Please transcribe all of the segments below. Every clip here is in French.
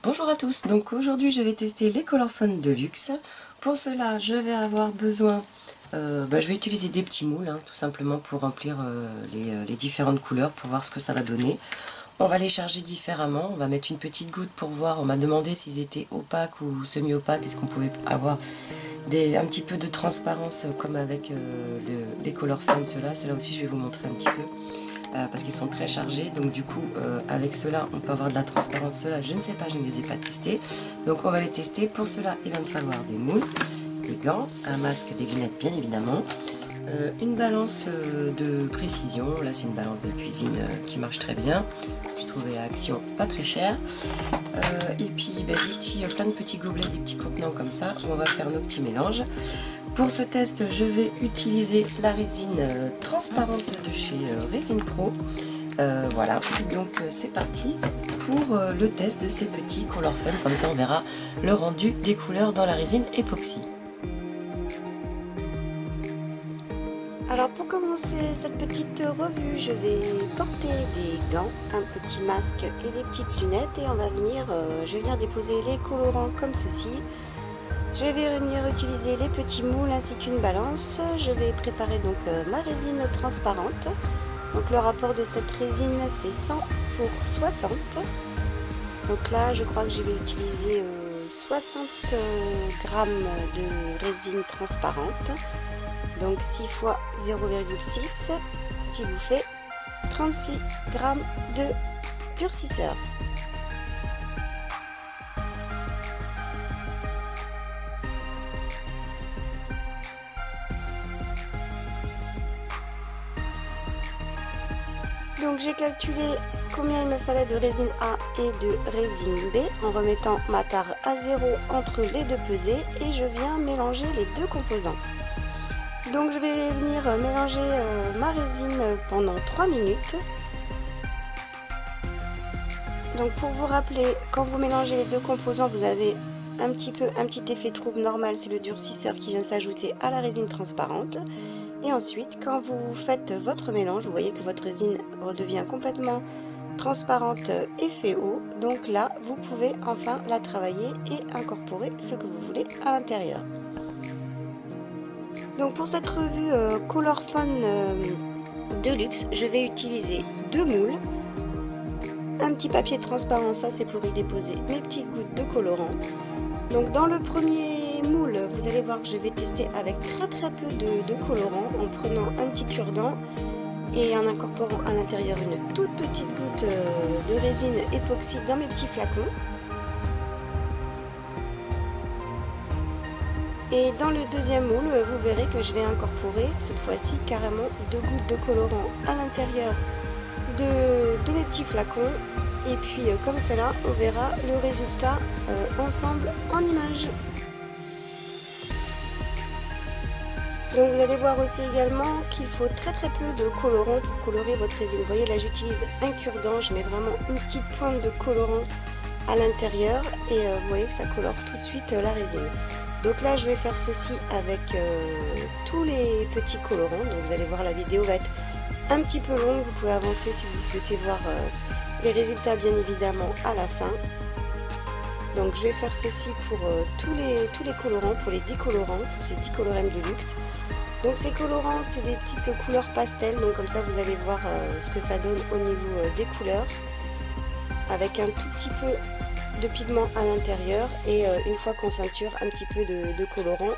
Bonjour à tous, donc aujourd'hui je vais tester les Colorfun Deluxe. Pour cela je vais avoir besoin, je vais utiliser des petits moules tout simplement pour remplir les différentes couleurs pour voir ce que ça va donner. On va les charger différemment, on va mettre une petite goutte pour voir, on m'a demandé s'ils étaient opaques ou semi-opaques, est-ce qu'on pouvait avoir un petit peu de transparence comme avec les Colorfun, ceux-là aussi je vais vous montrer un petit peu. Parce qu'ils sont très chargés, donc du coup avec cela on peut avoir de la transparence. Cela je ne sais pas, je ne les ai pas testés, donc on va les tester. Pour cela il va me falloir des moules, des gants, un masque, des lunettes bien évidemment, une balance de précision. Là c'est une balance de cuisine qui marche très bien, je trouvais à Action pas très cher, et puis plein de petits gobelets, des petits contenants comme ça où on va faire nos petits mélanges. Pour ce test, je vais utiliser la résine transparente de chez Resin Pro. Voilà, donc c'est parti pour le test de ces petits Colorfun. Comme ça, on verra le rendu des couleurs dans la résine époxy. Alors pour commencer cette petite revue, je vais porter des gants, un petit masque et des petites lunettes, et je vais venir déposer les colorants comme ceci. Je vais venir utiliser les petits moules ainsi qu'une balance. Je vais préparer donc ma résine transparente. Donc le rapport de cette résine c'est 100 pour 60. Donc là je crois que je vais utiliser 60 grammes de résine transparente. Donc 6 fois 0,6, ce qui vous fait 36 grammes de durcisseur. Donc j'ai calculé combien il me fallait de résine A et de résine B en remettant ma tare à 0 entre les deux pesées, et je viens mélanger les deux composants. Donc je vais venir mélanger ma résine pendant 3 minutes. Donc pour vous rappeler, quand vous mélangez les deux composants, vous avez un petit effet trouble normal, c'est le durcisseur qui vient s'ajouter à la résine transparente. Et ensuite, quand vous faites votre mélange, vous voyez que votre résine redevient complètement transparente et fait eau. Donc là, vous pouvez enfin la travailler et incorporer ce que vous voulez à l'intérieur. Donc pour cette revue Colorfun Deluxe, je vais utiliser 2 moules, un petit papier transparent, ça c'est pour y déposer mes petites gouttes de colorant. Donc dans le premier moule, vous allez voir que je vais tester avec très peu de colorant, en prenant un petit cure-dent et en incorporant à l'intérieur une toute petite goutte de résine époxy dans mes petits flacons. Et dans le deuxième moule, vous verrez que je vais incorporer cette fois-ci carrément 2 gouttes de colorant à l'intérieur de mes petits flacons. Et puis comme cela, on verra le résultat ensemble en images. Donc vous allez voir aussi également qu'il faut très peu de colorant pour colorer votre résine. Vous voyez là j'utilise un cure-dent, je mets vraiment une petite pointe de colorant à l'intérieur et vous voyez que ça colore tout de suite la résine. Donc là je vais faire ceci avec tous les petits colorants. Donc vous allez voir, la vidéo va être un petit peu longue, vous pouvez avancer si vous souhaitez voir les résultats bien évidemment à la fin. Donc je vais faire ceci pour tous les colorants, pour les 10 colorants, pour ces 10 colorants de luxe. Donc ces colorants c'est des petites couleurs pastel, donc comme ça vous allez voir ce que ça donne au niveau des couleurs, avec un tout petit peu de pigment à l'intérieur et une fois qu'on ceinture un petit peu de colorant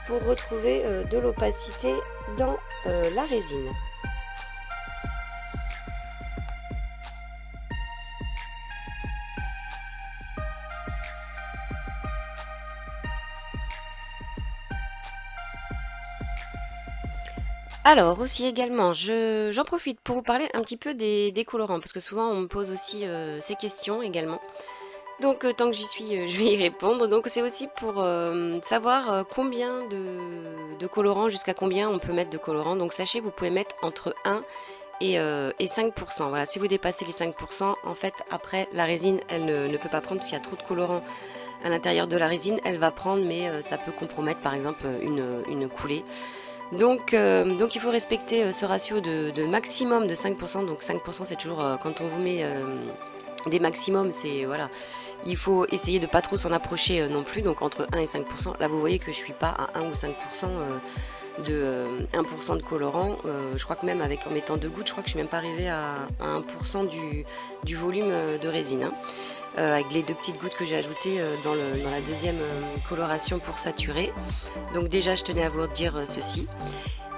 pour retrouver de l'opacité dans la résine. Alors aussi également, j'en profite pour vous parler un petit peu des colorants, parce que souvent on me pose aussi ces questions également. Donc tant que j'y suis, je vais y répondre. Donc c'est aussi pour savoir combien de colorants, jusqu'à combien on peut mettre de colorants. Donc sachez, vous pouvez mettre entre 1 et 5%. Voilà, si vous dépassez les 5%, en fait après la résine elle ne peut pas prendre parce qu'il y a trop de colorants à l'intérieur de la résine. Elle va prendre, mais ça peut compromettre par exemple une coulée. Donc il faut respecter ce ratio de maximum de 5%. Donc 5% c'est toujours quand on vous met des maximums, c'est voilà, il faut essayer de pas trop s'en approcher non plus, donc entre 1 et 5%. Là vous voyez que je suis pas à 1 ou 5% de 1% de colorant, je crois que même en mettant 2 gouttes, je crois que je suis même pas arrivée à 1% du volume de résine, hein. Avec les 2 petites gouttes que j'ai ajoutées dans la deuxième coloration pour saturer. Donc déjà je tenais à vous dire ceci.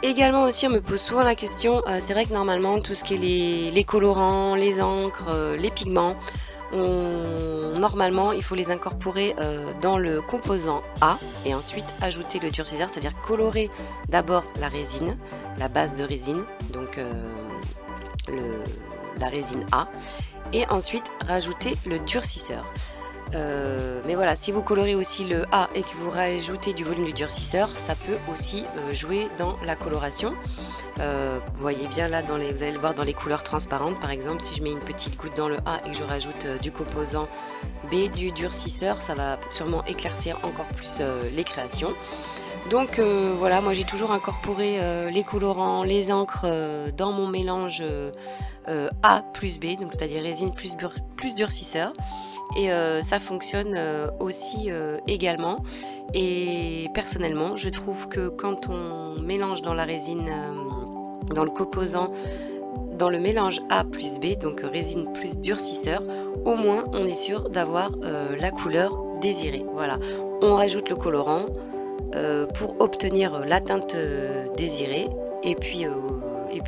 Également aussi on me pose souvent la question, c'est vrai que normalement tout ce qui est les colorants, les encres, les pigments, normalement il faut les incorporer dans le composant A et ensuite ajouter le durcisseur, c'est-à-dire colorer d'abord la résine, la base de résine, donc la résine A, et ensuite rajouter le durcisseur. Mais voilà, si vous colorez aussi le A et que vous rajoutez du volume du durcisseur, ça peut aussi jouer dans la coloration. Vous voyez bien là, vous allez le voir dans les couleurs transparentes, par exemple, si je mets une petite goutte dans le A et que je rajoute du composant B, du durcisseur, ça va sûrement éclaircir encore plus les créations. Donc voilà, moi j'ai toujours incorporé les colorants, les encres dans mon mélange A plus B, donc c'est-à-dire résine plus durcisseur. Et ça fonctionne aussi également. Et personnellement, je trouve que quand on mélange dans la résine, dans le composant, dans le mélange A plus B, donc résine plus durcisseur, au moins on est sûr d'avoir la couleur désirée. Voilà, on rajoute le colorant pour obtenir la teinte désirée, et puis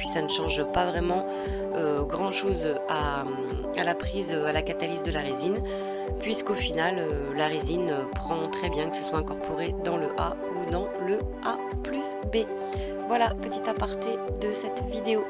ça ne change pas vraiment grand chose à la prise, à la catalyse de la résine, puisqu'au final la résine prend très bien que ce soit incorporé dans le A ou dans le A plus B. Voilà, petit aparté de cette vidéo.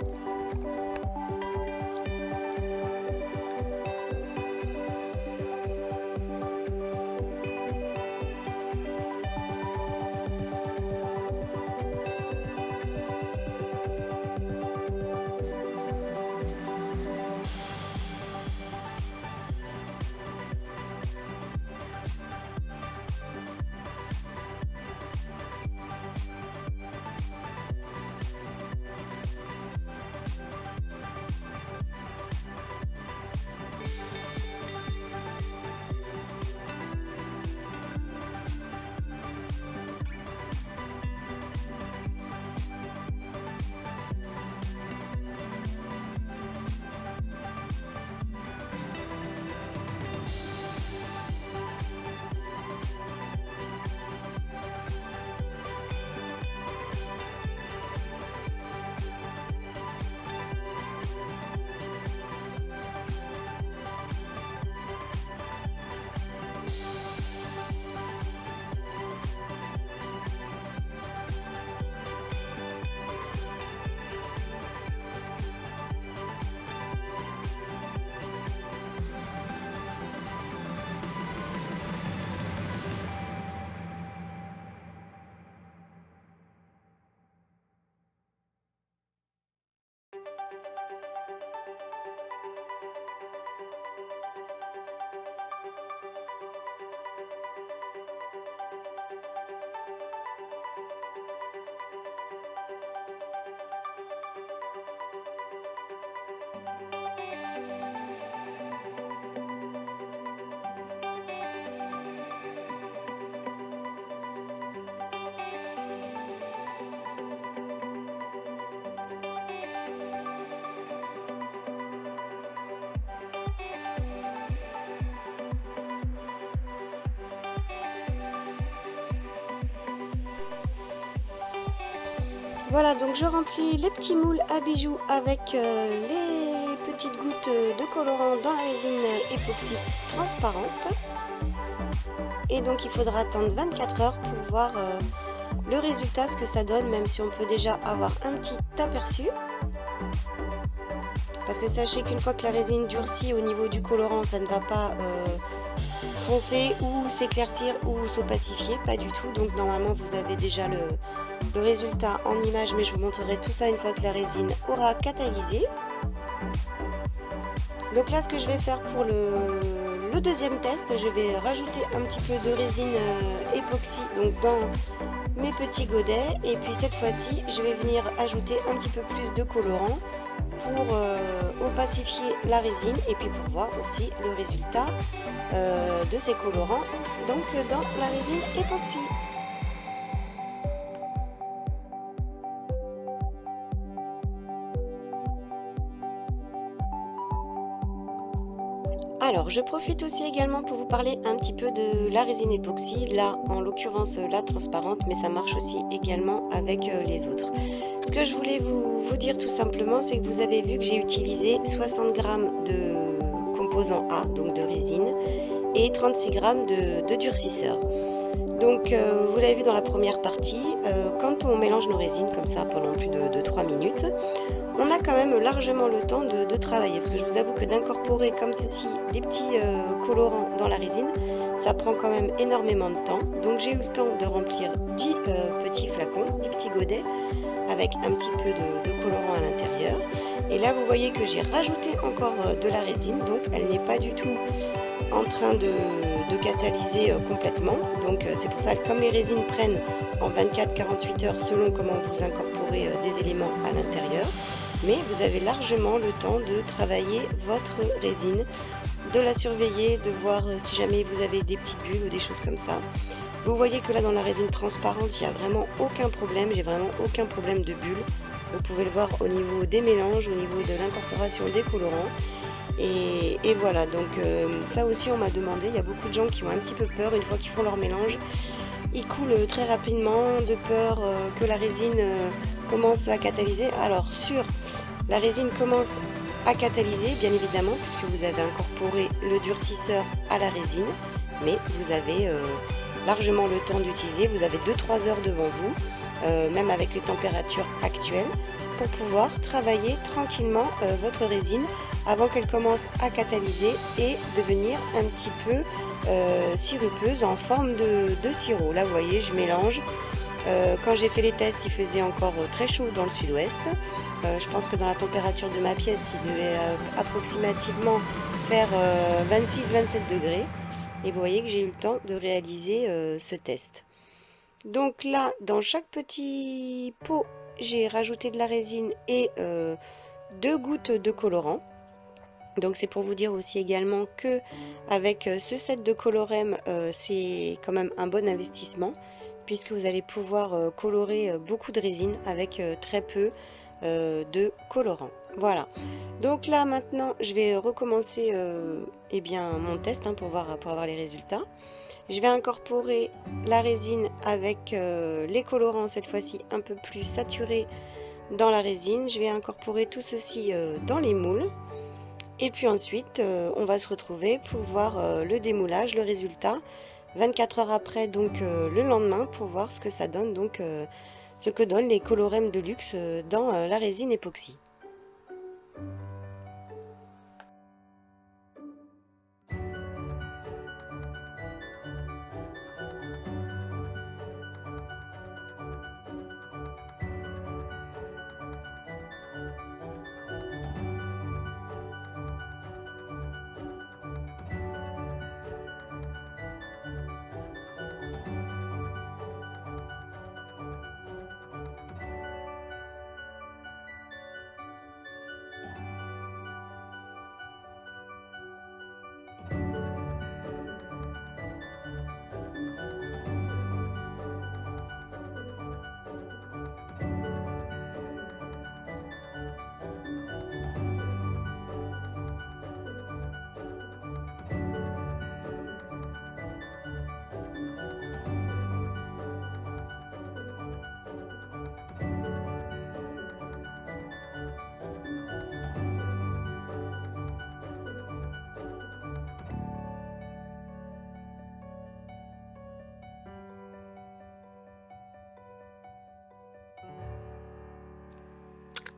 Voilà, donc je remplis les petits moules à bijoux avec les petites gouttes de colorant dans la résine époxy transparente. Et donc il faudra attendre 24 heures pour voir le résultat, ce que ça donne, même si on peut déjà avoir un petit aperçu. Parce que sachez qu'une fois que la résine durcit au niveau du colorant, ça ne va pas foncer ou s'éclaircir ou s'opacifier, pas du tout. Donc normalement vous avez déjà le résultat en image, mais je vous montrerai tout ça une fois que la résine aura catalysé. Donc là ce que je vais faire pour le deuxième test, je vais rajouter un petit peu de résine époxy donc dans mes petits godets, et puis cette fois-ci je vais venir ajouter un petit peu plus de colorant pour opacifier la résine et puis pour voir aussi le résultat de ces colorants donc dans la résine époxy. Alors, je profite aussi également pour vous parler un petit peu de la résine époxy, là en l'occurrence la transparente, mais ça marche aussi également avec les autres. Ce que je voulais vous dire tout simplement, c'est que vous avez vu que j'ai utilisé 60 g de composant A, donc de résine, et 36 g de durcisseur. Donc, vous l'avez vu dans la première partie, quand on mélange nos résines comme ça pendant plus de 3 minutes, on a quand même largement le temps de travailler, parce que je vous avoue que d'incorporer comme ceci des petits colorants dans la résine, ça prend quand même énormément de temps. Donc j'ai eu le temps de remplir 10 petits flacons, 10 petits godets, avec un petit peu de colorant à l'intérieur. Et là vous voyez que j'ai rajouté encore de la résine, donc elle n'est pas du tout en train de catalyser complètement. Donc c'est pour ça que comme les résines prennent en 24-48 heures selon comment vous incorporez des éléments à l'intérieur, mais vous avez largement le temps de travailler votre résine, de la surveiller, de voir si jamais vous avez des petites bulles ou des choses comme ça. Vous voyez que là dans la résine transparente, il n'y a vraiment aucun problème, j'ai vraiment aucun problème de bulles. Vous pouvez le voir au niveau des mélanges, au niveau de l'incorporation des colorants. Et voilà, donc ça aussi on m'a demandé, il y a beaucoup de gens qui ont un petit peu peur une fois qu'ils font leur mélange. Ils coulent très rapidement de peur que la résine commence à catalyser. Alors sur la résine commence à catalyser bien évidemment puisque vous avez incorporé le durcisseur à la résine, mais vous avez largement le temps d'utiliser, vous avez 2-3 heures devant vous, même avec les températures actuelles, pour pouvoir travailler tranquillement votre résine avant qu'elle commence à catalyser et devenir un petit peu sirupeuse en forme de sirop. Là vous voyez, je mélange. Quand j'ai fait les tests, il faisait encore très chaud dans le sud-ouest. Je pense que dans la température de ma pièce, il devait approximativement faire 26-27 degrés. Et vous voyez que j'ai eu le temps de réaliser ce test. Donc là, dans chaque petit pot, j'ai rajouté de la résine et 2 gouttes de colorant. Donc c'est pour vous dire aussi également que avec ce set de colorem, c'est quand même un bon investissement puisque vous allez pouvoir colorer beaucoup de résine avec très peu de colorant. Voilà. Donc là maintenant, je vais recommencer eh bien, mon test pour avoir les résultats. Je vais incorporer la résine avec les colorants cette fois-ci un peu plus saturés dans la résine. Je vais incorporer tout ceci dans les moules. Et puis ensuite, on va se retrouver pour voir le démoulage, le résultat, 24 heures après, donc le lendemain, pour voir ce que ça donne, donc ce que donnent les colorem de luxe dans la résine époxy.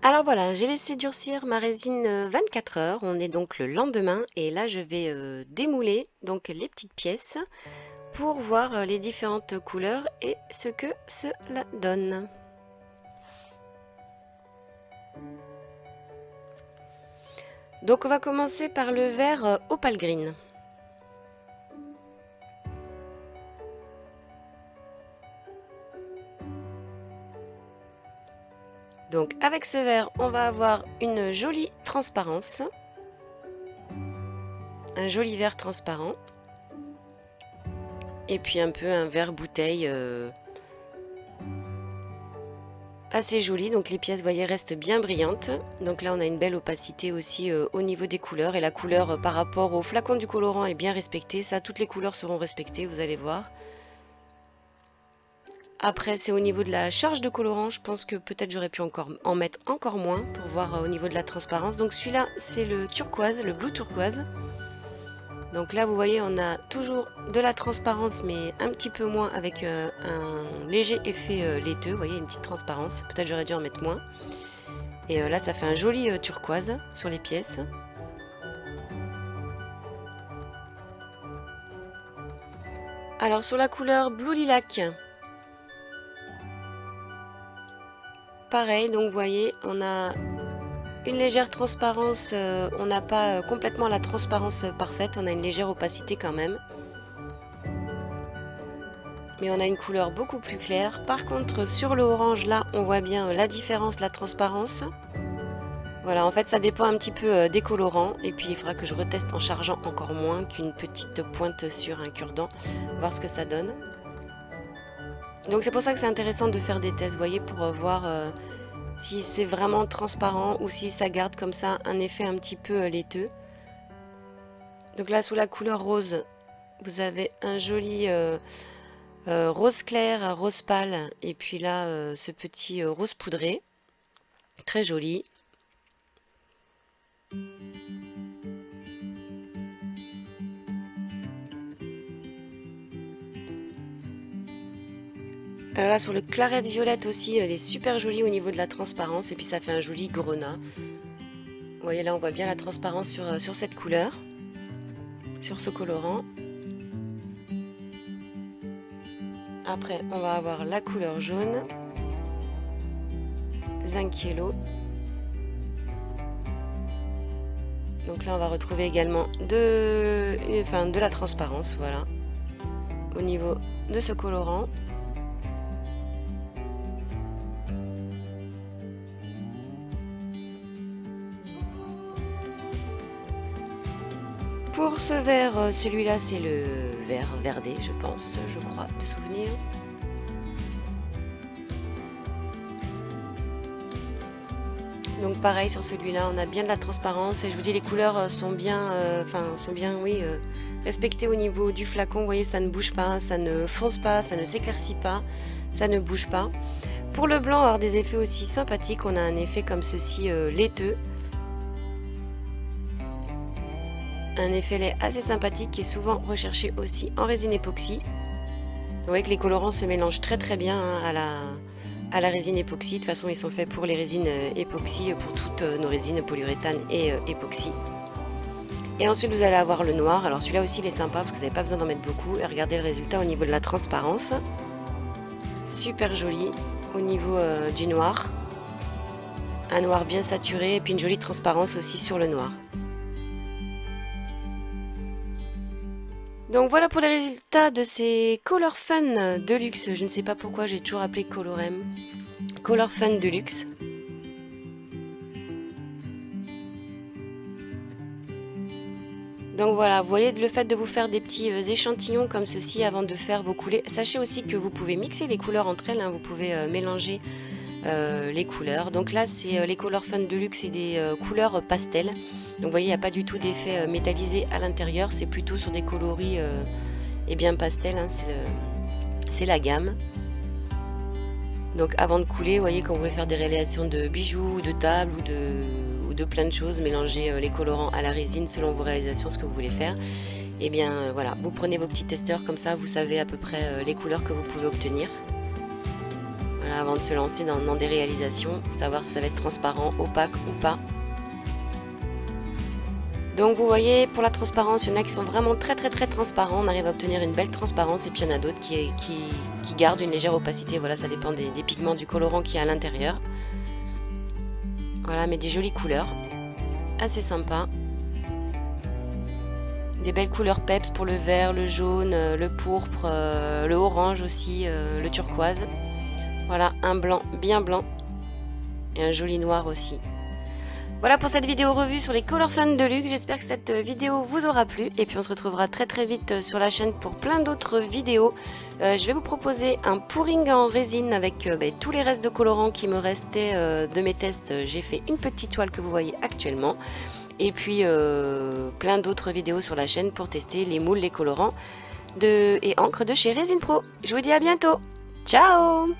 Alors voilà, j'ai laissé durcir ma résine 24 heures, on est donc le lendemain et là je vais démouler donc les petites pièces pour voir les différentes couleurs et ce que cela donne. Donc on va commencer par le vert opal green. Donc avec ce vert, on va avoir une jolie transparence. Un joli vert transparent. Et puis un peu un vert bouteille assez joli. Donc les pièces, vous voyez, restent bien brillantes. Donc là, on a une belle opacité aussi au niveau des couleurs. Et la couleur par rapport au flacon du colorant est bien respectée. Ça, toutes les couleurs seront respectées, vous allez voir. Après, c'est au niveau de la charge de colorant. Je pense que peut-être j'aurais pu en mettre encore moins pour voir au niveau de la transparence. Donc celui-là, c'est le turquoise, le blue turquoise. Donc là, vous voyez, on a toujours de la transparence, mais un petit peu moins avec un léger effet laiteux. Vous voyez, une petite transparence. Peut-être j'aurais dû en mettre moins. Et là, ça fait un joli turquoise sur les pièces. Alors, sur la couleur Blue Lilac, pareil, donc vous voyez, on a une légère transparence, on n'a pas complètement la transparence parfaite, on a une légère opacité quand même. Mais on a une couleur beaucoup plus claire. Par contre, sur le orange, là, on voit bien la différence, la transparence. Voilà, en fait, ça dépend un petit peu des colorants. Et puis, il faudra que je reteste en chargeant encore moins qu'une petite pointe sur un cure-dent, voir ce que ça donne. Donc, c'est pour ça que c'est intéressant de faire des tests, vous voyez, pour voir si c'est vraiment transparent ou si ça garde comme ça un effet un petit peu laiteux. Donc là, sous la couleur rose, vous avez un joli rose clair, rose pâle, et puis là, ce petit rose poudré, très joli. Alors là, sur le clarette violette aussi, elle est super jolie au niveau de la transparence, et puis ça fait un joli grenat. Vous voyez là, on voit bien la transparence sur cette couleur, sur ce colorant. Après, on va avoir la couleur jaune, Zinkielo. Donc là, on va retrouver également de la transparence, voilà, au niveau de ce colorant. Pour ce vert, celui-là, c'est le vert verdé, je pense, je crois, de souvenir. Donc pareil, sur celui-là, on a bien de la transparence. Et je vous dis, les couleurs sont bien, respectées au niveau du flacon. Vous voyez, ça ne bouge pas, ça ne fonce pas, ça ne s'éclaircit pas, ça ne bouge pas. Pour le blanc, avoir des effets aussi sympathiques, on a un effet comme ceci, laiteux. Un effet lait assez sympathique qui est souvent recherché aussi en résine époxy. Vous voyez que les colorants se mélangent très très bien à la résine époxy. De toute façon, ils sont faits pour les résines époxy, pour toutes nos résines polyuréthane et époxy. Et ensuite, vous allez avoir le noir. Alors celui-là aussi, il est sympa parce que vous n'avez pas besoin d'en mettre beaucoup. Et regardez le résultat au niveau de la transparence. Super joli au niveau du noir. Un noir bien saturé et puis une jolie transparence aussi sur le noir. Donc voilà pour les résultats de ces Color Fun Deluxe. Je ne sais pas pourquoi j'ai toujours appelé Colorem. Color Fun Deluxe. Donc voilà, vous voyez, le fait de vous faire des petits échantillons comme ceci avant de faire vos coulées. Sachez aussi que vous pouvez mixer les couleurs entre elles, hein, vous pouvez mélanger les couleurs. Donc là, c'est les Color Fun Deluxe et des couleurs pastel. Donc vous voyez, il n'y a pas du tout d'effet métallisé à l'intérieur, c'est plutôt sur des coloris et bien pastel, hein, c'est la gamme. Donc avant de couler, vous voyez, quand vous voulez faire des réalisations de bijoux, de tables ou de plein de choses, mélanger les colorants à la résine selon vos réalisations, ce que vous voulez faire. Et bien voilà, vous prenez vos petits testeurs comme ça, vous savez à peu près les couleurs que vous pouvez obtenir. Voilà, avant de se lancer dans des réalisations, savoir si ça va être transparent, opaque ou pas. Donc vous voyez, pour la transparence, il y en a qui sont vraiment très transparents, on arrive à obtenir une belle transparence, et puis il y en a d'autres qui gardent une légère opacité. Voilà, ça dépend des pigments du colorant qui est à l'intérieur. Voilà, mais des jolies couleurs, assez sympa. Des belles couleurs peps pour le vert, le jaune, le pourpre, le orange aussi, le turquoise. Voilà, un blanc bien blanc. et un joli noir aussi. Voilà pour cette vidéo revue sur les Color Fun de Luxe. J'espère que cette vidéo vous aura plu. Et puis on se retrouvera très vite sur la chaîne pour plein d'autres vidéos. Je vais vous proposer un pouring en résine avec tous les restes de colorants qui me restaient de mes tests. J'ai fait une petite toile que vous voyez actuellement. Et puis plein d'autres vidéos sur la chaîne pour tester les moules, les colorants et encre de chez Resin Pro. Je vous dis à bientôt. Ciao!